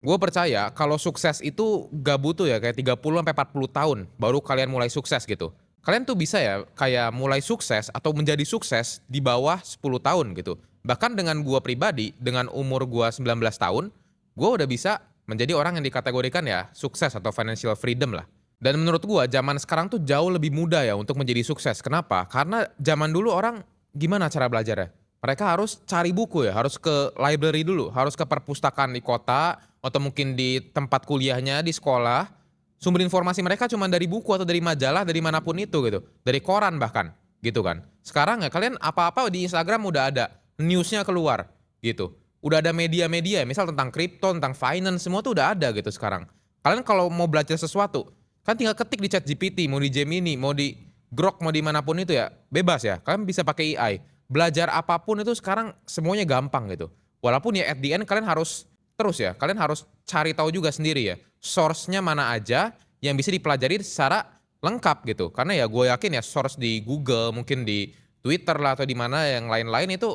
Gue percaya kalau sukses itu gak butuh ya kayak 30 sampai 40 tahun baru kalian mulai sukses gitu. Kalian tuh bisa ya kayak mulai sukses atau menjadi sukses di bawah 10 tahun gitu. Bahkan dengan gua pribadi, dengan umur gua 19 tahun, gua udah bisa menjadi orang yang dikategorikan ya sukses atau financial freedom lah. Dan menurut gua zaman sekarang tuh jauh lebih mudah ya untuk menjadi sukses. Kenapa? Karena zaman dulu orang gimana cara belajarnya? Mereka harus cari buku ya, harus ke library dulu, harus ke perpustakaan di kota, atau mungkin di tempat kuliahnya, di sekolah, sumber informasi mereka cuma dari buku atau dari majalah, dari manapun itu gitu. Dari koran bahkan, gitu kan. Sekarang ya kalian apa-apa di Instagram udah ada, news-nya keluar, gitu. Udah ada media-media, misal tentang kripto, tentang finance, semua tuh udah ada gitu sekarang. Kalian kalau mau belajar sesuatu, kan tinggal ketik di ChatGPT, mau di Gemini, mau di Grok, mau di manapun itu ya, bebas ya. Kalian bisa pakai AI. Belajar apapun itu sekarang semuanya gampang gitu. Walaupun ya at the end kalian harus terus ya, kalian harus cari tahu juga sendiri ya, source-nya mana aja yang bisa dipelajari secara lengkap gitu. Karena ya gue yakin ya source di Google, mungkin di Twitter lah atau di mana yang lain-lain itu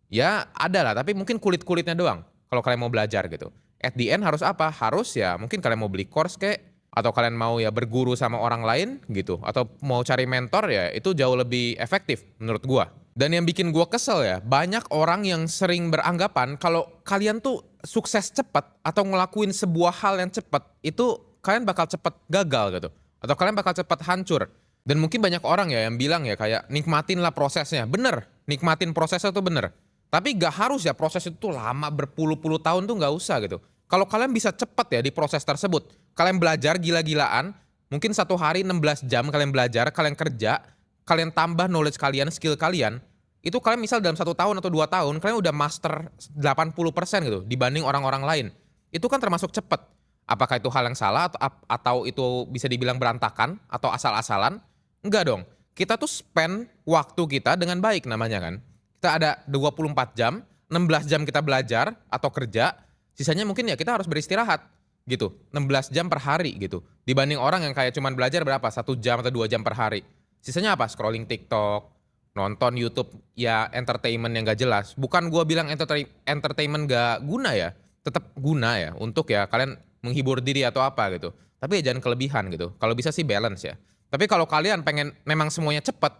ya ada lah, tapi mungkin kulit-kulitnya doang kalau kalian mau belajar gitu. At the end harus apa? Harus ya mungkin kalian mau beli course kek, atau kalian mau ya berguru sama orang lain gitu, atau mau cari mentor ya itu jauh lebih efektif menurut gua. Dan yang bikin gua kesel ya, banyak orang yang sering beranggapan kalau kalian tuh sukses cepat atau ngelakuin sebuah hal yang cepat, itu kalian bakal cepat gagal gitu. Atau kalian bakal cepat hancur. Dan mungkin banyak orang ya yang bilang ya kayak nikmatinlah prosesnya. Bener, nikmatin prosesnya tuh bener. Tapi gak harus ya proses itu tuh lama berpuluh-puluh tahun tuh gak usah gitu. Kalau kalian bisa cepat ya di proses tersebut, kalian belajar gila-gilaan, mungkin satu hari 16 jam kalian belajar, kalian kerja, kalian tambah knowledge kalian, skill kalian, itu kalian misal dalam 1 tahun atau 2 tahun, kalian udah master 80% gitu dibanding orang-orang lain. Itu kan termasuk cepat. Apakah itu hal yang salah atau itu bisa dibilang berantakan atau asal-asalan? Enggak dong. Kita tuh spend waktu kita dengan baik namanya kan. Kita ada 24 jam, 16 jam kita belajar atau kerja, sisanya mungkin ya kita harus beristirahat gitu. 16 jam per hari gitu. Dibanding orang yang kayak cuman belajar berapa? 1 jam atau 2 jam per hari. Sisanya apa? Scrolling TikTok, nonton YouTube, ya entertainment yang gak jelas. Bukan gua bilang entertainment gak guna ya, tetap guna ya untuk ya kalian menghibur diri atau apa gitu. Tapi ya jangan kelebihan gitu. Kalau bisa sih balance ya. Tapi kalau kalian pengen memang semuanya cepat,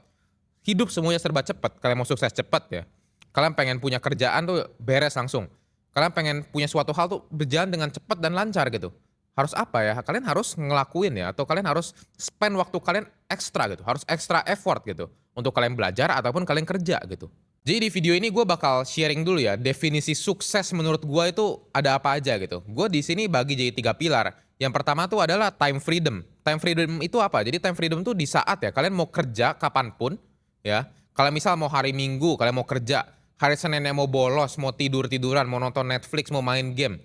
hidup semuanya serba cepat, kalian mau sukses cepat ya. Kalian pengen punya kerjaan tuh beres langsung. Kalian pengen punya suatu hal tuh berjalan dengan cepat dan lancar gitu. Harus apa ya? Kalian harus ngelakuin ya atau kalian harus spend waktu kalian ekstra gitu. Harus ekstra effort gitu untuk kalian belajar ataupun kalian kerja gitu. Jadi di video ini gue bakal sharing dulu ya definisi sukses menurut gue itu ada apa aja gitu. Gue di sini bagi jadi 3 pilar. Yang pertama tuh adalah time freedom. Time freedom itu apa? Jadi time freedom tuh di saat ya kalian mau kerja kapanpun ya. Kalau misal mau hari Minggu kalian mau kerja, hari Seninnya mau bolos, mau tidur-tiduran, mau nonton Netflix, mau main game.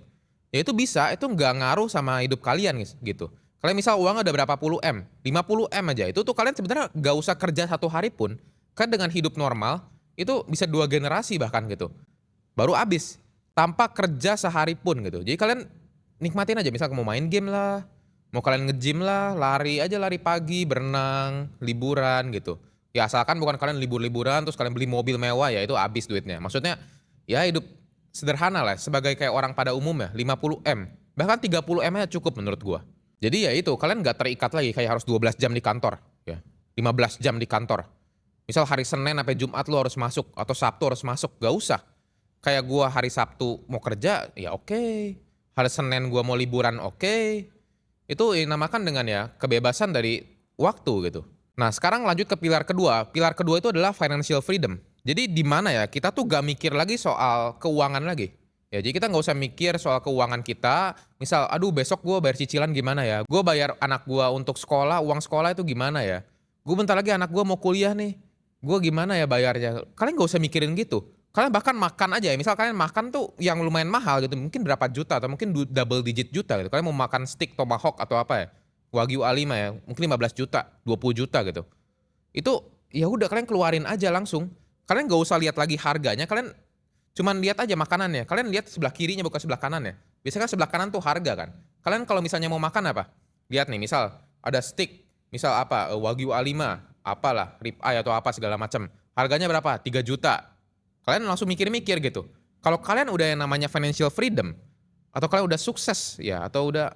Ya itu bisa, itu nggak ngaruh sama hidup kalian gitu. Kalian misal uang ada berapa puluh M, 50 M aja, itu tuh kalian sebenarnya nggak usah kerja 1 hari pun, kan dengan hidup normal, itu bisa 2 generasi bahkan gitu. Baru habis, tanpa kerja sehari pun gitu. Jadi kalian nikmatin aja, misal mau main game lah, mau kalian nge-gym lah, lari aja lari pagi, berenang, liburan gitu. Ya asalkan bukan kalian libur-liburan terus kalian beli mobil mewah ya itu habis duitnya. Maksudnya ya hidup sederhana lah sebagai kayak orang pada umumnya 50 M. Bahkan 30 M aja cukup menurut gua. Jadi ya itu kalian nggak terikat lagi kayak harus 12 jam di kantor ya. 15 jam di kantor. Misal hari Senin sampai Jumat lu harus masuk atau Sabtu harus masuk, gak usah. Kayak gua hari Sabtu mau kerja ya oke. Hari Senin gua mau liburan oke. Itu dinamakan dengan ya kebebasan dari waktu gitu. Nah, sekarang lanjut ke pilar kedua. Pilar kedua itu adalah financial freedom. Jadi di mana ya kita tuh gak mikir lagi soal keuangan lagi. Ya, jadi kita nggak usah mikir soal keuangan kita. Misal, aduh besok gue bayar cicilan gimana ya? Gue bayar anak gue untuk sekolah, uang sekolah itu gimana ya? Gue bentar lagi anak gue mau kuliah nih. Gue gimana ya bayarnya? Kalian nggak usah mikirin gitu. Kalian bahkan makan aja ya. Misal kalian makan tuh yang lumayan mahal gitu. Mungkin berapa juta atau mungkin double digit juta gitu. Kalian mau makan steak tomahawk atau apa ya? Wagyu A5 ya. Mungkin 15 juta, 20 juta gitu. Itu ya udah kalian keluarin aja langsung. Kalian gak usah lihat lagi harganya, kalian cuman lihat aja makanannya. Kalian lihat sebelah kirinya bukan sebelah kanannya. Biasanya kan sebelah kanan tuh harga kan. Kalian kalau misalnya mau makan apa? Lihat nih, misal ada steak, misal apa? Wagyu A5, apalah, rib eye atau apa segala macam. Harganya berapa? 3 juta. Kalian langsung mikir-mikir gitu. Kalau kalian udah yang namanya financial freedom, atau kalian udah sukses ya, atau udah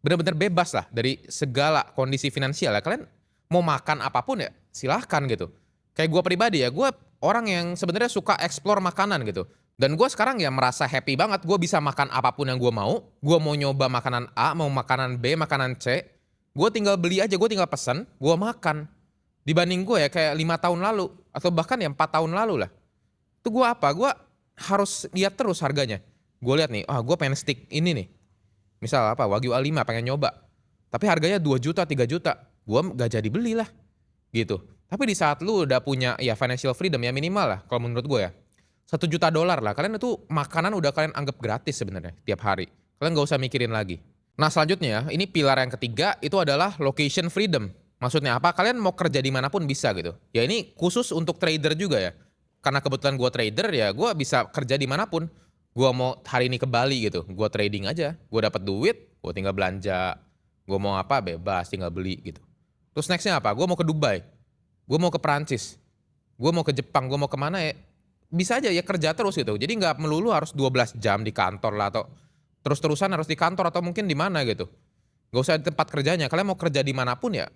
benar-benar bebas lah dari segala kondisi finansial ya, kalian mau makan apapun ya silahkan gitu. Kayak gue pribadi ya, gue orang yang sebenarnya suka explore makanan gitu. Dan gue sekarang ya merasa happy banget, gue bisa makan apapun yang gue mau nyoba makanan A, mau makanan B, makanan C, gue tinggal beli aja, gue tinggal pesen, gue makan. Dibanding gue ya kayak 5 tahun lalu, atau bahkan ya 4 tahun lalu lah. Itu gue apa? Gue harus lihat terus harganya. Gue lihat nih, gue pengen stick ini nih. Misal apa, Wagyu A5 pengen nyoba. Tapi harganya 2 juta, 3 juta. Gue gak jadi beli lah. Gitu. Tapi di saat lu udah punya ya financial freedom ya minimal lah kalau menurut gue ya. 1 juta dolar lah. Kalian itu makanan udah kalian anggap gratis sebenarnya tiap hari. Kalian gak usah mikirin lagi. Nah selanjutnya, ini pilar yang ketiga itu adalah location freedom. Maksudnya apa? Kalian mau kerja dimanapun bisa gitu. Ya ini khusus untuk trader juga ya. Karena kebetulan gue trader ya gue bisa kerja dimanapun. Gue mau hari ini ke Bali gitu, gue trading aja. Gue dapat duit, gue tinggal belanja. Gue mau apa bebas, tinggal beli gitu. Terus nextnya apa? Gue mau ke Dubai. Gue mau ke Perancis. Gue mau ke Jepang, gue mau kemana ya. Bisa aja ya kerja terus gitu. Jadi nggak melulu harus 12 jam di kantor lah atau terus-terusan harus di kantor atau mungkin di mana gitu. Gak usah di tempat kerjanya. Kalian mau kerja dimanapun ya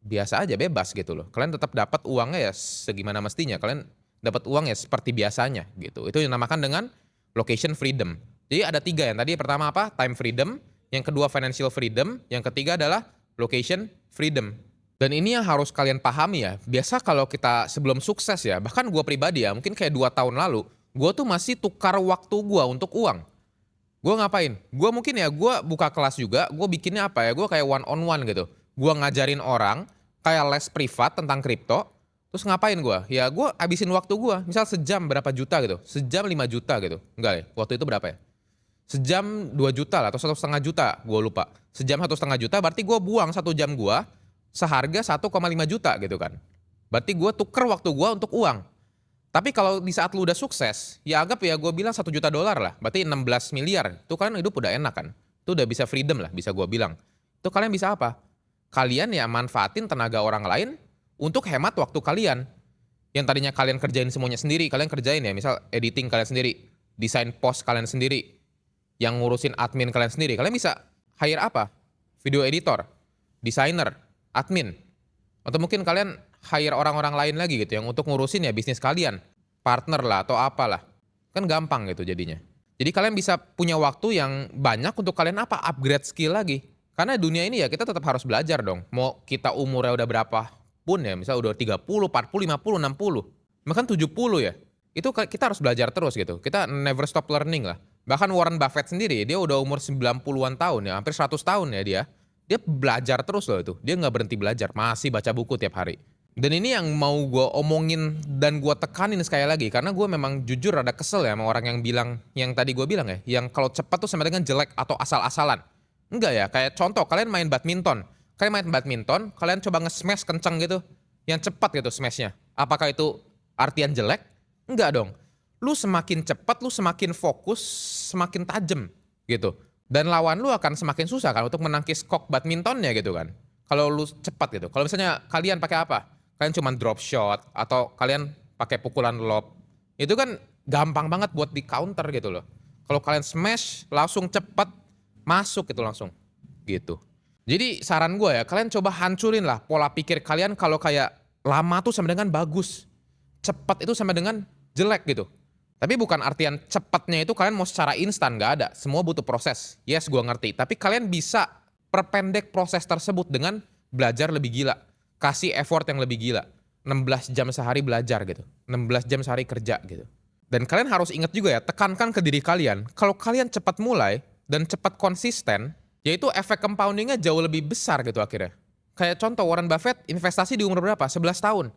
biasa aja bebas gitu loh. Kalian tetap dapat uangnya ya segimana mestinya. Kalian dapat uang ya seperti biasanya gitu. Itu yang dinamakan dengan location freedom. Jadi ada 3 yang tadi pertama apa? Time freedom. Yang kedua financial freedom. Yang ketiga adalah location freedom. Dan ini yang harus kalian pahami ya. Biasa kalau kita sebelum sukses ya, bahkan gue pribadi ya, mungkin kayak 2 tahun lalu, gue tuh masih tukar waktu gue untuk uang. Gue ngapain? Gue mungkin ya, gue buka kelas juga, gue bikinnya apa ya, gue kayak one on one gitu. Gue ngajarin orang, kayak les privat tentang kripto, terus ngapain gue? Ya gue habisin waktu gue, misal sejam berapa juta gitu, sejam 5 juta gitu. Enggak ya, waktu itu berapa ya? Sejam 2 juta lah, atau 1,5 juta, gue lupa. Sejam 1,5 juta, berarti gue buang 1 jam gue, seharga 1,5 juta gitu kan. Berarti gue tuker waktu gue untuk uang. Tapi kalau di saat lu udah sukses, ya anggap ya gue bilang 1 juta dolar lah. Berarti 16 miliar. Itu kan hidup udah enak kan. Itu udah bisa freedom lah bisa gue bilang. Itu kalian bisa apa? Kalian ya manfaatin tenaga orang lain untuk hemat waktu kalian. Yang tadinya kalian kerjain semuanya sendiri, kalian kerjain ya. Misal editing kalian sendiri, desain post kalian sendiri, yang ngurusin admin kalian sendiri. Kalian bisa hire apa? Video editor, designer, admin. Atau mungkin kalian hire orang-orang lain lagi gitu yang untuk ngurusin ya bisnis kalian. Partner lah atau apalah. Kan gampang gitu jadinya. Jadi kalian bisa punya waktu yang banyak untuk kalian apa? Upgrade skill lagi. Karena dunia ini ya kita tetap harus belajar dong. Mau kita umurnya udah berapa pun ya. Misal udah 30, 40, 50, 60. Bahkan 70 ya. Itu kita harus belajar terus gitu. Kita never stop learning lah. Bahkan Warren Buffett sendiri dia udah umur 90-an tahun ya. Hampir 100 tahun ya dia. Dia belajar terus loh itu. Dia nggak berhenti belajar. Masih baca buku tiap hari. Dan ini yang mau gue omongin dan gue tekanin sekali lagi. Karena gue memang jujur rada kesel ya sama orang yang bilang, yang tadi gue bilang ya. Yang kalau cepat tuh sama dengan jelek atau asal-asalan. Enggak ya, kayak contoh kalian main badminton. Kalian main badminton, kalian coba nge-smash kenceng gitu. Yang cepat gitu smashnya. Apakah itu artian jelek? Enggak dong. Lu semakin cepat, lu semakin fokus, semakin tajam gitu. Dan lawan lu akan semakin susah kan untuk menangkis kok badmintonnya gitu kan. Kalau lu cepat gitu. Kalau misalnya kalian pakai apa? Kalian cuma drop shot atau kalian pakai pukulan lob. Itu kan gampang banget buat di counter gitu loh. Kalau kalian smash langsung cepat masuk gitu langsung. Gitu. Jadi saran gue ya, kalian coba hancurin lah pola pikir kalian kalau kayak lama tuh sama dengan bagus. Cepat itu sama dengan jelek gitu. Tapi bukan artian cepatnya itu kalian mau secara instan, gak ada. Semua butuh proses. Yes, gue ngerti. Tapi kalian bisa perpendek proses tersebut dengan belajar lebih gila. Kasih effort yang lebih gila. 16 jam sehari belajar gitu. 16 jam sehari kerja gitu. Dan kalian harus ingat juga ya, tekankan ke diri kalian. Kalau kalian cepat mulai dan cepat konsisten, yaitu efek compoundingnya jauh lebih besar gitu akhirnya. Kayak contoh Warren Buffett investasi di umur berapa? 11 tahun.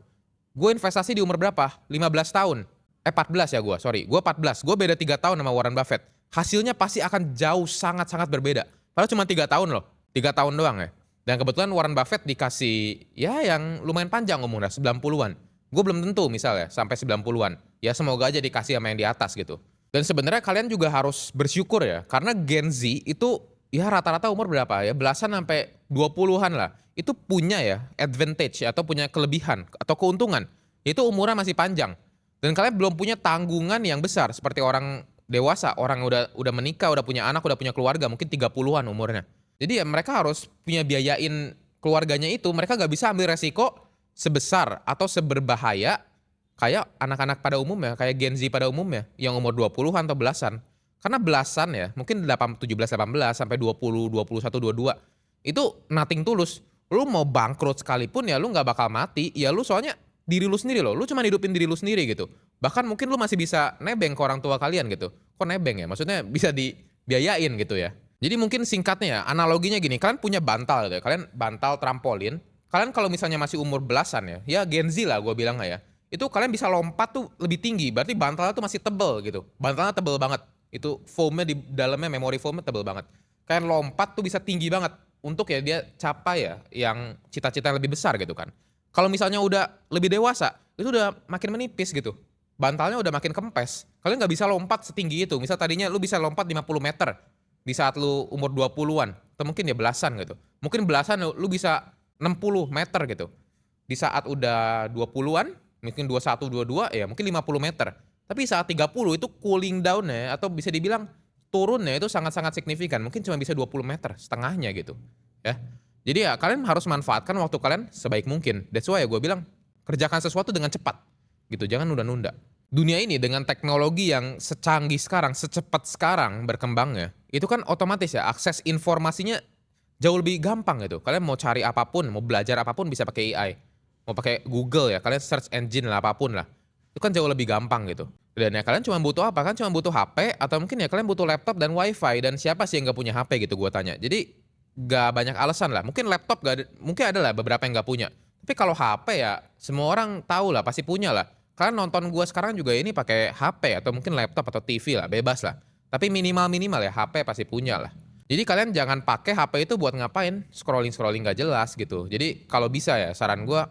Gue investasi di umur berapa? 15 tahun. 14 ya gue, sorry. Gue 14. Gue beda 3 tahun sama Warren Buffett. Hasilnya pasti akan jauh sangat-sangat berbeda. Padahal cuma 3 tahun loh. 3 tahun doang ya. Dan kebetulan Warren Buffett dikasih ya yang lumayan panjang umurnya, 90-an. Gue belum tentu misalnya sampai 90-an. Ya semoga aja dikasih sama yang di atas gitu. Dan sebenarnya kalian juga harus bersyukur ya. Karena Gen Z itu ya rata-rata umur berapa ya? Belasan sampai 20-an lah. Itu punya ya advantage atau punya kelebihan atau keuntungan. Itu umurnya masih panjang. Dan kalian belum punya tanggungan yang besar seperti orang dewasa, orang udah menikah, udah punya anak, udah punya keluarga, mungkin 30-an umurnya. Jadi ya mereka harus punya biayain keluarganya itu, mereka nggak bisa ambil resiko sebesar atau seberbahaya kayak anak-anak pada umumnya, kayak Gen Z pada umumnya, yang umur 20-an atau belasan. Karena belasan ya, mungkin 17, 18, sampai 20, 21, 22, itu nothing tulus. Lu mau bangkrut sekalipun ya lu nggak bakal mati, ya lu soalnya diri lu sendiri loh, lu cuma hidupin diri lu sendiri gitu. Bahkan mungkin lu masih bisa nebeng ke orang tua kalian gitu. Kok nebeng ya? Maksudnya bisa dibiayain gitu ya. Jadi mungkin singkatnya ya, analoginya gini, kalian punya bantal gitu ya, kalian bantal trampolin, kalian kalau misalnya masih umur belasan ya Gen Z lah gue bilang ya, itu kalian bisa lompat tuh lebih tinggi, berarti bantalnya tuh masih tebel gitu, bantalnya tebel banget, itu foamnya di dalamnya, memori foamnya tebel banget. Kalian lompat tuh bisa tinggi banget, untuk ya dia capai ya yang cita-cita yang lebih besar gitu kan. Kalau misalnya udah lebih dewasa, itu udah makin menipis gitu, bantalnya udah makin kempes, kalian nggak bisa lompat setinggi itu, misal tadinya lu bisa lompat 50 meter, di saat lu umur 20-an atau mungkin ya belasan gitu. Mungkin belasan lu bisa 60 meter gitu. Di saat udah 20-an, mungkin 21, 22 ya mungkin 50 meter. Tapi saat 30 itu cooling down-nya atau bisa dibilang turunnya itu sangat-sangat signifikan. Mungkin cuma bisa 20 meter, setengahnya gitu. Ya. Jadi ya kalian harus manfaatkan waktu kalian sebaik mungkin. That's why ya gue bilang kerjakan sesuatu dengan cepat. Gitu, jangan nunda-nunda. Dunia ini dengan teknologi yang secanggih sekarang, secepat sekarang berkembangnya, itu kan otomatis ya akses informasinya jauh lebih gampang gitu. Kalian mau cari apapun, mau belajar apapun bisa pakai AI. Mau pakai Google ya, kalian search engine lah apapun lah. Itu kan jauh lebih gampang gitu. Dan ya kalian cuma butuh apa? Kan cuma butuh HP atau mungkin ya kalian butuh laptop dan WiFi, dan siapa sih yang nggak punya HP gitu gue tanya. Jadi nggak banyak alasan lah. Mungkin laptop gak ada, mungkin ada lah beberapa yang nggak punya. Tapi kalau HP ya semua orang tahu lah, pasti punya lah. Kalian nonton gue sekarang juga ini pakai HP atau mungkin laptop atau TV lah, bebas lah. Tapi minimal ya HP pasti punya lah. Jadi kalian jangan pakai HP itu buat ngapain? Scrolling gak jelas gitu. Jadi kalau bisa ya saran gue,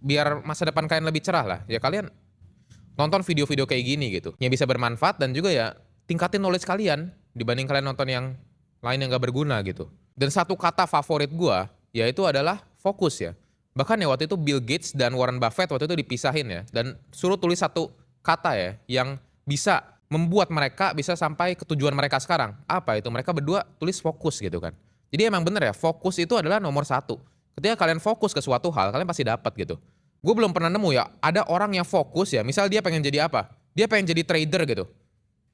biar masa depan kalian lebih cerah lah. Ya kalian nonton video-video kayak gini gitu. Yang bisa bermanfaat dan juga ya tingkatin knowledge kalian dibanding kalian nonton yang lain yang gak berguna gitu. Dan satu kata favorit gue yaitu adalah fokus ya. Bahkan ya waktu itu Bill Gates dan Warren Buffett waktu itu dipisahin ya. Dan suruh tulis satu kata ya yang bisa membuat mereka bisa sampai ke tujuan mereka sekarang. Apa itu? Mereka berdua tulis fokus gitu kan. Jadi emang bener ya, fokus itu adalah nomor satu. Ketika kalian fokus ke suatu hal, kalian pasti dapat gitu. Gue belum pernah nemu ya, ada orang yang fokus ya, misal dia pengen jadi apa? Dia pengen jadi trader gitu.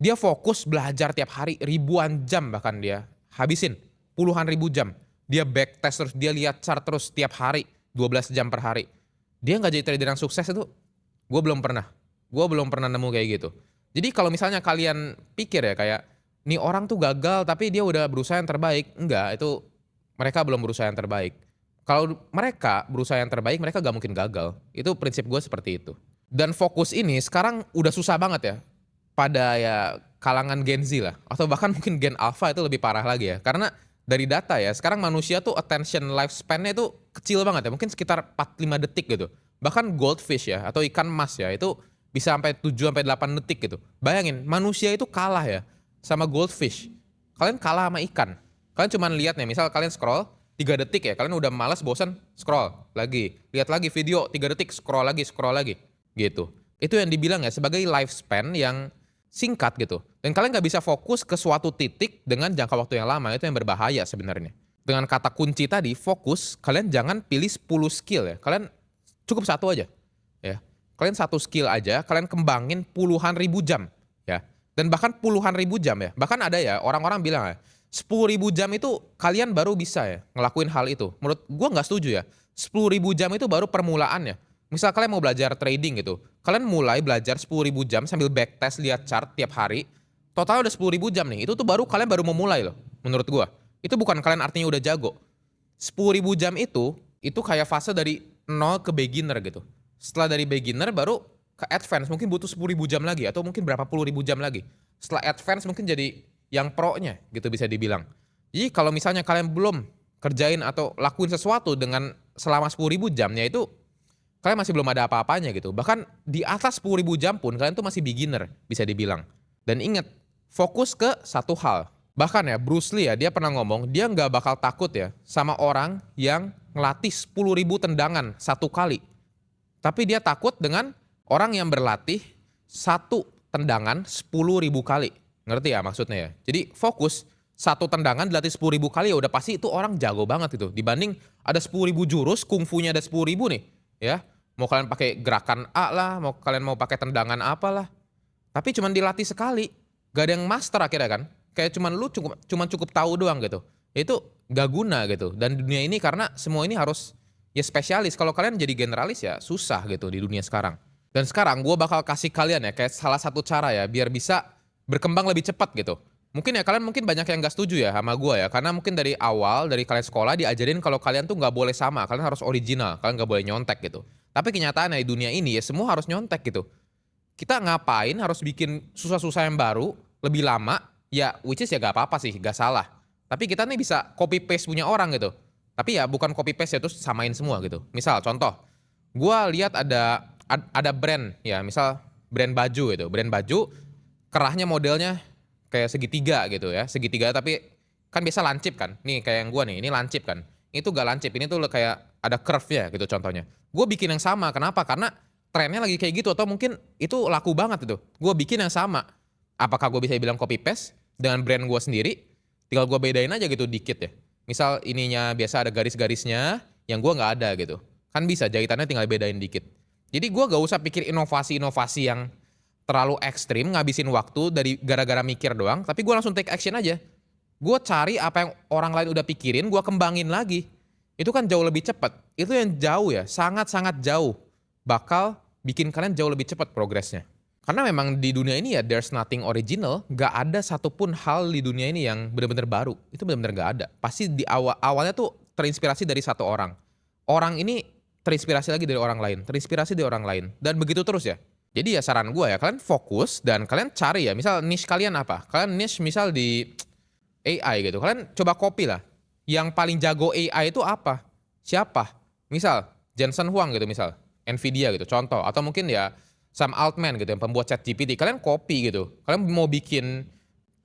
Dia fokus belajar tiap hari, ribuan jam bahkan dia habisin. Puluhan ribu jam. Dia backtest terus, dia lihat chart terus tiap hari. 12 jam per hari. Dia nggak jadi trader yang sukses itu, gue belum pernah. Gue belum pernah nemu kayak gitu. Jadi kalau misalnya kalian pikir ya kayak, nih orang tuh gagal tapi dia udah berusaha yang terbaik. Enggak, itu mereka belum berusaha yang terbaik. Kalau mereka berusaha yang terbaik, mereka gak mungkin gagal. Itu prinsip gue seperti itu. Dan fokus ini sekarang udah susah banget ya. Pada ya kalangan Gen Z lah. Atau bahkan mungkin Gen Alpha itu lebih parah lagi ya. Karena dari data ya, sekarang manusia tuh attention lifespan-nya itu kecil banget ya. Mungkin sekitar 4-5 detik gitu. Bahkan goldfish ya, atau ikan mas ya, itu bisa sampai 7-8 detik gitu. Bayangin, manusia itu kalah ya sama goldfish. Kalian kalah sama ikan. Kalian cuma lihat nih, misal kalian scroll 3 detik ya, kalian udah malas, bosan, scroll lagi. Lihat lagi video 3 detik, scroll lagi gitu. Itu yang dibilang ya sebagai lifespan yang singkat gitu. Dan kalian nggak bisa fokus ke suatu titik dengan jangka waktu yang lama, itu yang berbahaya sebenarnya. Dengan kata kunci tadi, fokus, kalian jangan pilih 10 skill ya. Kalian cukup satu aja. Ya. Kalian satu skill aja, kalian kembangin puluhan ribu jam. Ya. Dan bahkan puluhan ribu jam ya. Bahkan ada ya orang-orang bilang ya, 10.000 jam itu kalian baru bisa ya ngelakuin hal itu. Menurut gue nggak setuju ya. 10.000 jam itu baru permulaannya. Misal kalian mau belajar trading gitu, kalian mulai belajar 10.000 jam sambil backtest lihat chart tiap hari, total udah 10.000 jam nih. Itu tuh baru kalian baru memulai loh, menurut gua. Itu bukan kalian artinya udah jago. 10.000 jam itu kayak fase dari nol ke beginner gitu. Setelah dari beginner baru ke advance, mungkin butuh 10.000 jam lagi atau mungkin berapa puluh ribu jam lagi. Setelah advance mungkin jadi yang pro-nya gitu bisa dibilang. Jadi kalau misalnya kalian belum kerjain atau lakuin sesuatu dengan selama 10.000 jamnya itu, kalian masih belum ada apa-apanya gitu. Bahkan di atas 10.000 jam pun kalian tuh masih beginner bisa dibilang. Dan ingat, fokus ke satu hal. Bahkan ya Bruce Lee ya, dia pernah ngomong dia nggak bakal takut ya sama orang yang ngelatih 10.000 tendangan satu kali. Tapi dia takut dengan orang yang berlatih satu tendangan 10.000 kali. Ngerti ya maksudnya ya? Jadi fokus, satu tendangan dilatih 10.000 kali ya udah pasti itu orang jago banget gitu. Dibanding ada 10.000 jurus, kungfunya ada 10.000 nih, ya. Mau kalian pakai gerakan A lah, mau kalian mau pakai tendangan apalah. Tapi cuman dilatih sekali, gak ada yang master akhirnya kan. Kayak cuman cukup tahu doang gitu. Ya itu gak guna gitu. Dan di dunia ini karena semua ini harus ya spesialis. Kalau kalian jadi generalis ya susah gitu di dunia sekarang. Dan sekarang gue bakal kasih kalian ya kayak salah satu cara ya biar bisa berkembang lebih cepat gitu. Mungkin ya kalian mungkin banyak yang gak setuju ya sama gue ya. Karena mungkin dari awal, dari kalian sekolah diajarin kalau kalian tuh gak boleh sama. Kalian harus original, kalian gak boleh nyontek gitu. Tapi kenyataannya di dunia ini ya semua harus nyontek gitu. Kita ngapain harus bikin susah-susah yang baru, lebih lama, ya which is ya gak apa-apa sih, gak salah. Tapi kita nih bisa copy paste punya orang gitu. Tapi ya bukan copy paste ya terus samain semua gitu. Misal contoh, gue lihat ada brand ya, misal brand baju gitu. Brand baju kerahnya modelnya kayak segitiga gitu ya. Segitiga tapi kan biasa lancip kan. Nih kayak yang gue nih, ini lancip kan. Itu gak lancip, ini tuh kayak ada curve-nya gitu contohnya. Gue bikin yang sama, kenapa? Karena trennya lagi kayak gitu atau mungkin itu laku banget itu. Gue bikin yang sama. Apakah gue bisa bilang copy paste dengan brand gue sendiri? Tinggal gue bedain aja gitu dikit ya. Misal ininya biasa ada garis-garisnya, yang gue nggak ada gitu. Kan bisa jahitannya tinggal bedain dikit. Jadi gue gak usah pikir inovasi-inovasi yang terlalu ekstrim, ngabisin waktu dari gara-gara mikir doang. Tapi gue langsung take action aja. Gue cari apa yang orang lain udah pikirin, gue kembangin lagi. Itu kan jauh lebih cepat. Itu yang jauh ya, sangat-sangat jauh. Bakal bikin kalian jauh lebih cepat progresnya. Karena memang di dunia ini ya there's nothing original, gak ada satupun hal di dunia ini yang benar-benar baru. Itu benar-benar gak ada. Pasti di awalnya tuh terinspirasi dari satu orang. Orang ini terinspirasi lagi dari orang lain, terinspirasi dari orang lain. Dan begitu terus ya. Jadi ya saran gue ya, kalian fokus dan kalian cari ya, misal niche kalian apa? Kalian niche misal di AI gitu, kalian coba copy lah. Yang paling jago AI itu apa? Siapa? Misal Jensen Huang gitu misal. Nvidia gitu contoh atau mungkin ya Sam Altman gitu yang pembuat ChatGPT kalian copy gitu kalian mau bikin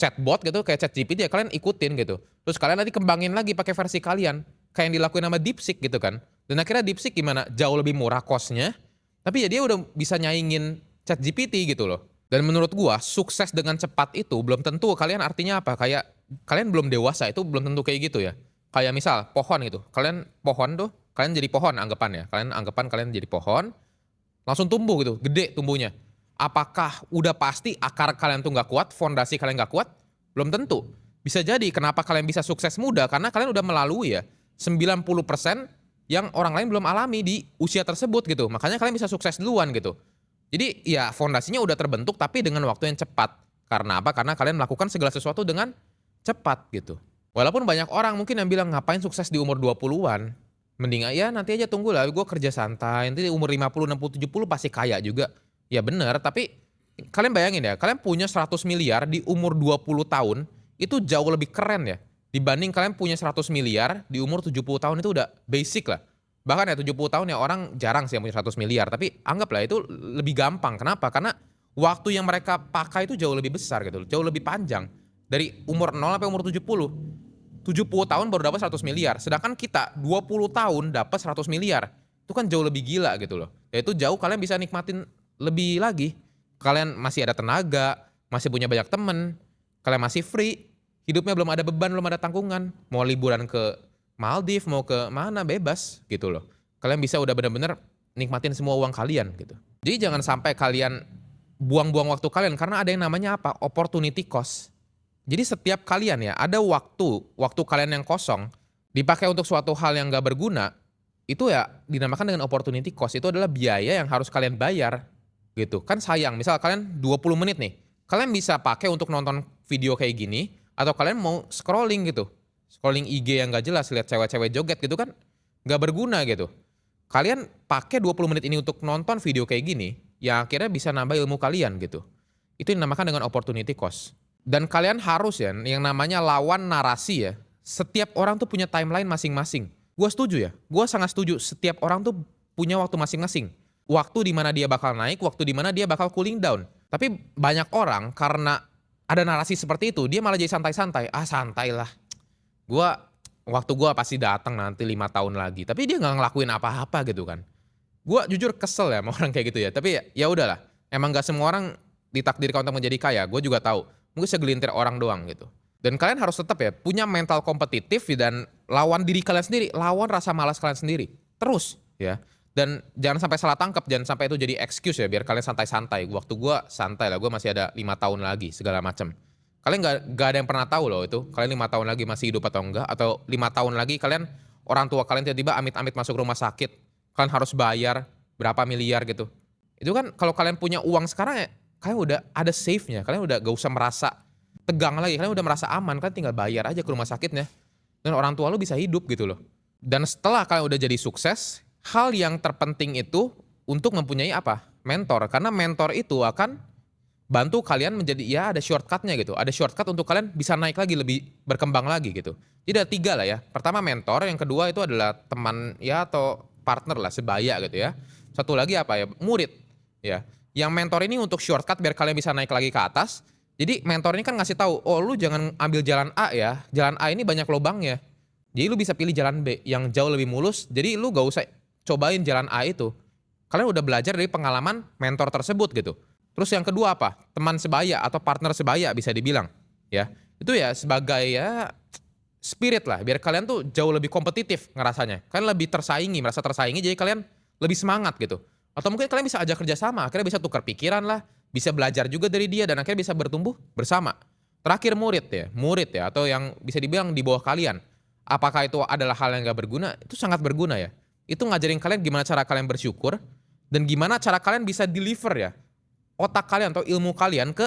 chatbot gitu kayak ChatGPT ya kalian ikutin gitu terus kalian nanti kembangin lagi pakai versi kalian kayak yang dilakuin sama DeepSeek gitu kan dan akhirnya DeepSeek gimana jauh lebih murah costnya tapi ya dia udah bisa nyaingin ChatGPT gitu loh dan menurut gua sukses dengan cepat itu belum tentu kalian artinya apa kayak kalian belum dewasa itu belum tentu kayak gitu ya kayak misal pohon gitu kalian pohon tuh kalian jadi pohon anggapan ya. Kalian jadi pohon, langsung tumbuh gitu, gede tumbuhnya. Apakah udah pasti akar kalian tuh nggak kuat, fondasi kalian nggak kuat? Belum tentu. Bisa jadi kenapa kalian bisa sukses muda, karena kalian udah melalui ya 90% yang orang lain belum alami di usia tersebut gitu. Makanya kalian bisa sukses duluan gitu. Jadi ya fondasinya udah terbentuk tapi dengan waktu yang cepat. Karena apa? Karena kalian melakukan segala sesuatu dengan cepat gitu. Walaupun banyak orang mungkin yang bilang ngapain sukses di umur 20-an. Mending ya nanti aja tunggu lah gue kerja santai. Nanti di umur 50, 60, 70 pasti kaya juga. Ya bener tapi kalian bayangin ya. Kalian punya 100 miliar di umur 20 tahun. Itu jauh lebih keren ya. Dibanding kalian punya 100 miliar di umur 70 tahun itu udah basic lah. Bahkan ya 70 tahun ya orang jarang sih yang punya 100 miliar. Tapi anggaplah itu lebih gampang. Kenapa? Karena waktu yang mereka pakai itu jauh lebih besar gitu. Jauh lebih panjang. Dari umur 0 sampai umur 70. 70 tahun baru dapat 100 miliar. Sedangkan kita 20 tahun dapat 100 miliar. Itu kan jauh lebih gila gitu loh. Ya itu jauh kalian bisa nikmatin lebih lagi. Kalian masih ada tenaga, masih punya banyak temen, kalian masih free. Hidupnya belum ada beban, belum ada tanggungan. Mau liburan ke Maldives, mau ke mana bebas gitu loh. Kalian bisa udah bener-bener nikmatin semua uang kalian gitu. Jadi jangan sampai kalian buang-buang waktu kalian karena ada yang namanya apa? Opportunity cost. Jadi setiap kalian ya ada waktu kalian yang kosong dipakai untuk suatu hal yang gak berguna, itu ya dinamakan dengan opportunity cost. Itu adalah biaya yang harus kalian bayar gitu. Kan sayang, misal kalian 20 menit nih, kalian bisa pakai untuk nonton video kayak gini, atau kalian mau scrolling gitu. Scrolling IG yang gak jelas, lihat cewek-cewek joget gitu kan gak berguna gitu. Kalian pakai 20 menit ini untuk nonton video kayak gini, yang akhirnya bisa nambah ilmu kalian gitu. Itu dinamakan dengan opportunity cost. Dan kalian harus ya, yang namanya lawan narasi ya. Setiap orang tuh punya timeline masing-masing. Gue setuju ya, gue sangat setuju. Setiap orang tuh punya waktu masing-masing. Waktu di mana dia bakal naik, waktu di mana dia bakal cooling down. Tapi banyak orang karena ada narasi seperti itu, dia malah jadi santai-santai. Ah santai lah. Waktu gue pasti datang nanti 5 tahun lagi. Tapi dia nggak ngelakuin apa-apa gitu kan. Gue jujur kesel ya sama orang kayak gitu ya. Tapi ya udahlah. Emang nggak semua orang ditakdirkan untuk menjadi kaya. Gue juga tahu. mungkin segelintir orang doang gitu. Dan kalian harus tetap ya punya mental kompetitif dan lawan diri kalian sendiri, lawan rasa malas kalian sendiri. Terus ya. Dan jangan sampai salah tangkap, jangan sampai itu jadi excuse ya biar kalian santai-santai. Waktu gua santai lah, gua masih ada 5 tahun lagi segala macam. Kalian nggak ada yang pernah tahu loh itu. Kalian 5 tahun lagi masih hidup atau enggak, atau 5 tahun lagi kalian orang tua kalian tiba-tiba amit-amit masuk rumah sakit. Kalian harus bayar berapa miliar gitu. Itu kan kalau kalian punya uang sekarang ya, kalian udah ada save-nya. Kalian udah gak usah merasa tegang lagi. Kalian udah merasa aman. Kalian tinggal bayar aja ke rumah sakitnya. Dan orang tua lu bisa hidup gitu loh. Dan setelah kalian udah jadi sukses, hal yang terpenting itu untuk mempunyai apa? Mentor. Karena mentor itu akan bantu kalian menjadi, ya ada shortcutnya gitu. Ada shortcut untuk kalian bisa naik lagi, lebih berkembang lagi gitu. Jadi ada 3 lah ya. Pertama mentor, yang kedua itu adalah teman ya atau partner lah, sebaya gitu ya. Satu lagi apa ya? Murid ya. Yang mentor ini untuk shortcut biar kalian bisa naik lagi ke atas. Jadi mentor ini kan ngasih tahu, oh lu jangan ambil jalan A ya. Jalan A ini banyak lubangnya. Jadi lu bisa pilih jalan B yang jauh lebih mulus. Jadi lu gak usah cobain jalan A itu. Kalian udah belajar dari pengalaman mentor tersebut gitu. Terus yang kedua apa? Teman sebaya atau partner sebaya bisa dibilang. Ya, itu ya sebagai ya spirit lah. Biar kalian tuh jauh lebih kompetitif ngerasanya. Kalian lebih tersaingi, merasa tersaingi jadi kalian lebih semangat gitu. Atau mungkin kalian bisa ajak kerja sama, akhirnya bisa tukar pikiran lah. Bisa belajar juga dari dia dan akhirnya bisa bertumbuh bersama. Terakhir murid ya atau yang bisa dibilang di bawah kalian. Apakah itu adalah hal yang gak berguna? Itu sangat berguna ya. Itu ngajarin kalian gimana cara kalian bersyukur dan gimana cara kalian bisa deliver ya otak kalian atau ilmu kalian ke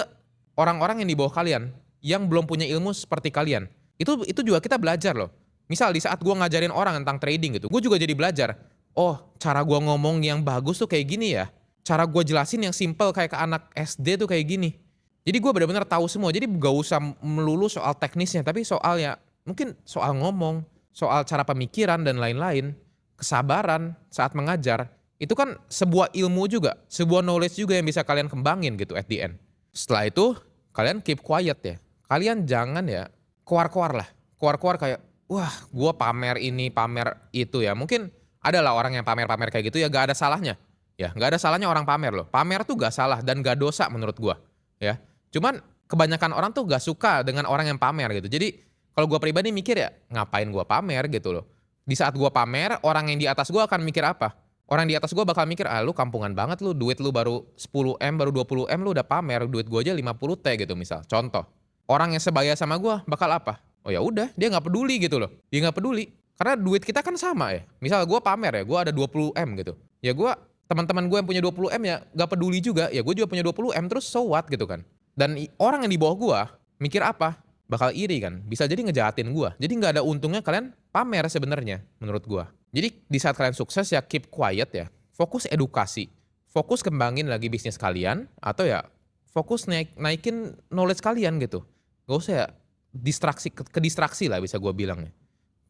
orang-orang yang di bawah kalian yang belum punya ilmu seperti kalian. Itu juga kita belajar loh. Misal di saat gua ngajarin orang tentang trading gitu, gue juga jadi belajar. Oh, cara gua ngomong yang bagus tuh kayak gini ya. Cara gua jelasin yang simple kayak ke anak SD tuh kayak gini. Jadi gua benar-benar tahu semua. Jadi gak usah melulu soal teknisnya, tapi soal ya mungkin soal ngomong, soal cara pemikiran dan lain-lain, kesabaran saat mengajar. Itu kan sebuah ilmu juga, sebuah knowledge juga yang bisa kalian kembangin gitu at the end. Setelah itu, kalian keep quiet ya. Kalian jangan ya keluar-keluar lah. Keluar-keluar kayak, wah gua pamer ini, pamer itu ya. Mungkin adalah orang yang pamer-pamer kayak gitu ya gak ada salahnya. Ya gak ada salahnya orang pamer loh. Pamer tuh gak salah dan gak dosa menurut gua. Ya, cuman kebanyakan orang tuh gak suka dengan orang yang pamer gitu. Jadi kalau gua pribadi mikir ya ngapain gua pamer gitu loh. Di saat gua pamer, orang yang di atas gua akan mikir apa? Orang di atas gue bakal mikir, ah lu kampungan banget lu, duit lu baru 10M, baru 20M lu udah pamer, duit gue aja 50T gitu misal, contoh. Orang yang sebaya sama gue bakal apa? Oh ya udah, dia nggak peduli gitu loh, dia nggak peduli. Karena duit kita kan sama ya, misal gue pamer ya, gue ada 20M gitu. Ya gue, teman-teman gue yang punya 20M ya nggak peduli juga, ya gue juga punya 20M terus so what gitu kan. Dan orang yang di bawah gue mikir apa? Bakal iri kan, bisa jadi ngejahatin gue. Jadi nggak ada untungnya kalian pamer sebenarnya menurut gue. Jadi di saat kalian sukses ya keep quiet ya, fokus edukasi, fokus kembangin lagi bisnis kalian, atau ya fokus naikin knowledge kalian gitu. Gak usah ya distraksi, ke distraksi lah bisa gue bilang ya.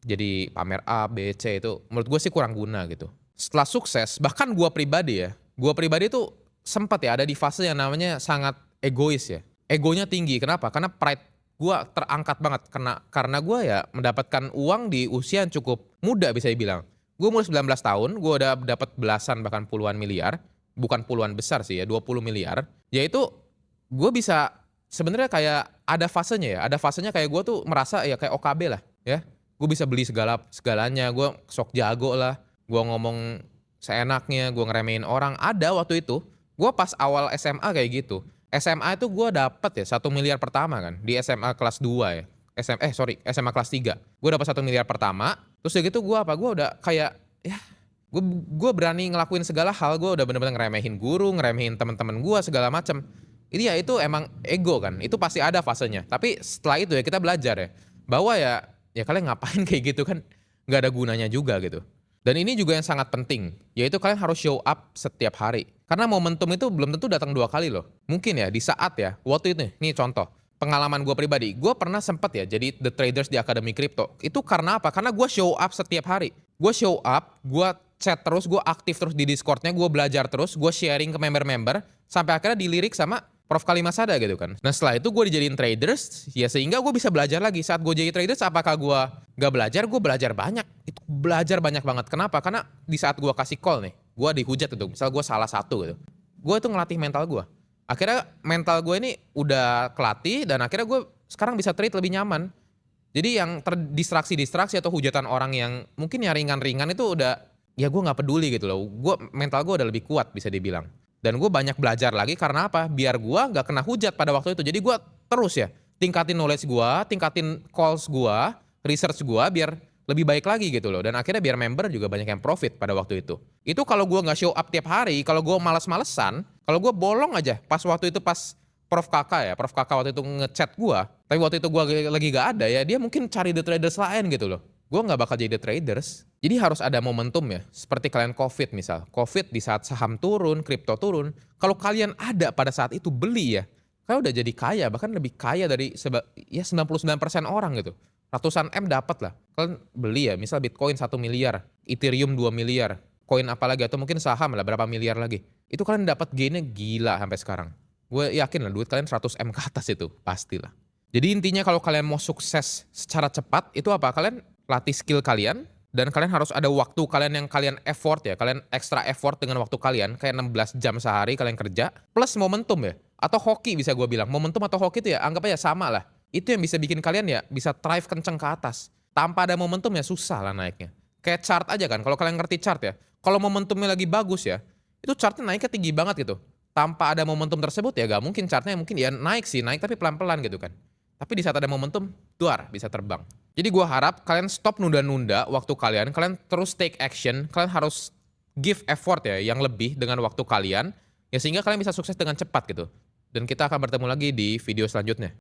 Jadi pamer A, B, C itu menurut gue sih kurang guna gitu. Setelah sukses, bahkan gue pribadi tuh sempat ya ada di fase yang namanya sangat egois ya. Egonya tinggi, kenapa? Karena pride gue terangkat banget, karena gue ya mendapatkan uang di usia yang cukup muda bisa dibilang. Gue umur 19 tahun, gue udah dapat belasan bahkan puluhan miliar. Bukan puluhan besar sih ya, 20 miliar. Yaitu gue bisa sebenarnya kayak ada fasenya ya. Ada fasenya kayak gue tuh merasa ya kayak OKB lah ya. Gue bisa beli segalanya, gue sok jago lah. Gue ngomong seenaknya, gue ngeremehin orang. Ada waktu itu, gue pas awal SMA kayak gitu. SMA itu gue dapet ya 1 miliar pertama kan. Di SMA kelas 2 ya. SMA kelas 3. Gue dapat 1 miliar pertama. Terus ya gitu gue udah kayak ya gue berani ngelakuin segala hal. Gue udah bener-bener ngeremehin guru, ngeremehin teman-teman gue segala macem. Ini ya itu emang ego kan. Itu pasti ada fasenya. Tapi setelah itu ya kita belajar ya bahwa ya kalian ngapain kayak gitu kan nggak ada gunanya juga gitu. Dan ini juga yang sangat penting, yaitu kalian harus show up setiap hari. Karena momentum itu belum tentu datang 2 kali loh. Mungkin ya di saat ya, waktu itu nih contoh. Pengalaman gue pribadi, gue pernah sempet ya jadi the traders di Akademi Kripto. Itu karena apa? Karena gue show up setiap hari. Gue show up, gue chat terus, gue aktif terus di Discordnya, gue belajar terus, gue sharing ke member-member, sampai akhirnya dilirik sama Prof. Kalimasada gitu kan. Nah setelah itu gue dijadiin traders, ya sehingga gue bisa belajar lagi. Saat gue jadi traders, apakah gue gak belajar? Gue belajar banyak. Itu belajar banyak banget. Kenapa? Karena di saat gue kasih call nih, gue dihujat itu. Misal gue salah satu gitu. Gue itu ngelatih mental gue. Akhirnya mental gue ini udah kelatih dan akhirnya gue sekarang bisa trade lebih nyaman. Jadi yang terdistraksi-distraksi atau hujatan orang yang mungkin ya ringan-ringan itu udah, ya gue nggak peduli gitu loh. Mental gue udah lebih kuat bisa dibilang. Dan gue banyak belajar lagi karena apa? Biar gue nggak kena hujat pada waktu itu. Jadi gue terus ya tingkatin knowledge gue, tingkatin calls gue, research gue biar lebih baik lagi gitu loh. Dan akhirnya biar member juga banyak yang profit pada waktu itu. Itu kalau gue nggak show up tiap hari, kalau gue males-malesan, kalau gue bolong aja pas waktu itu pas Prof Kakak waktu itu ngechat gua, tapi waktu itu gua lagi gak ada ya, dia mungkin cari the traders lain gitu loh. Gua nggak bakal jadi the traders. Jadi harus ada momentum ya, seperti kalian COVID misal. COVID di saat saham turun, kripto turun, kalau kalian ada pada saat itu beli ya, kalian udah jadi kaya, bahkan lebih kaya dari ya 99% orang gitu. Ratusan M dapat lah. Kalian beli ya, misal Bitcoin 1 miliar, Ethereum 2 miliar, koin apa lagi atau mungkin saham lah berapa miliar lagi. Itu kalian dapat gainnya gila sampai sekarang. Gue yakin lah duit kalian 100 M ke atas itu, pastilah. Jadi intinya kalau kalian mau sukses secara cepat, itu apa? Kalian latih skill kalian, dan kalian harus ada waktu kalian yang kalian effort ya, kalian extra effort dengan waktu kalian, kayak 16 jam sehari kalian kerja, plus momentum ya, atau hoki bisa gue bilang. Momentum atau hoki itu ya anggap aja sama lah. Itu yang bisa bikin kalian ya bisa thrive kenceng ke atas. Tanpa ada momentum ya susah lah naiknya. Kayak chart aja kan, kalau kalian ngerti chart ya, kalau momentumnya lagi bagus ya, itu chartnya naiknya tinggi banget gitu. Tanpa ada momentum tersebut ya gak mungkin chartnya mungkin ya naik sih, naik tapi pelan-pelan gitu kan. Tapi di saat ada momentum, duar bisa terbang. Jadi gue harap kalian stop nunda-nunda waktu kalian terus take action, kalian harus give effort ya yang lebih dengan waktu kalian, ya sehingga kalian bisa sukses dengan cepat gitu. Dan kita akan bertemu lagi di video selanjutnya.